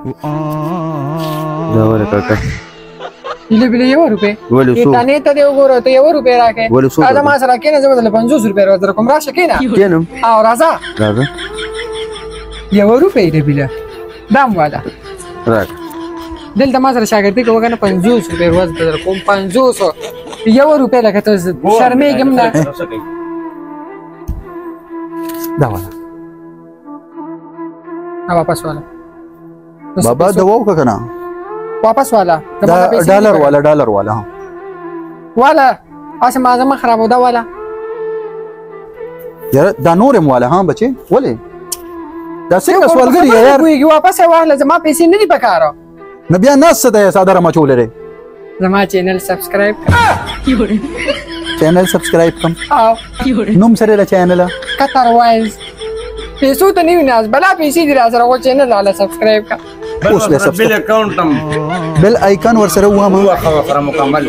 دا ولا کاکا لې بلې یو روپے ولې څو تانه ته دی وګوره ته یو روپے راکې ولې څو دا ما سره کېنه زه بدل 50 روپے ورته کوم راشه کېنه کینم او راځه راځه یو روپے دی بل دام والا راک دلته ما سره شاګردي کوه کنه 50 روپے ورځ بدل کوم 500 یو روپے لکه ته شرمېږم نه دا والا واپس والا بابا دواو کا کنا واپس والا ډالر والا والا اسه ما زما خرابو دا والا یار دا نورم والا ها بچي ولې دا څنګه سوالګری یار کوي واپس والا زما پیسې نه دي پکاره نو بیا ناس څه دی ساده ما چولې زما چینل سبسکرایب چینل سبسکرایب کم او نوم سره له چینل قطر وایز پیسو ته نیو ناز بلا پیسې دي را سره و چینل لاله سبسکرایب کا اوس له بل اکاونټ هم بل آیکن ور سره و ما خبره مکمل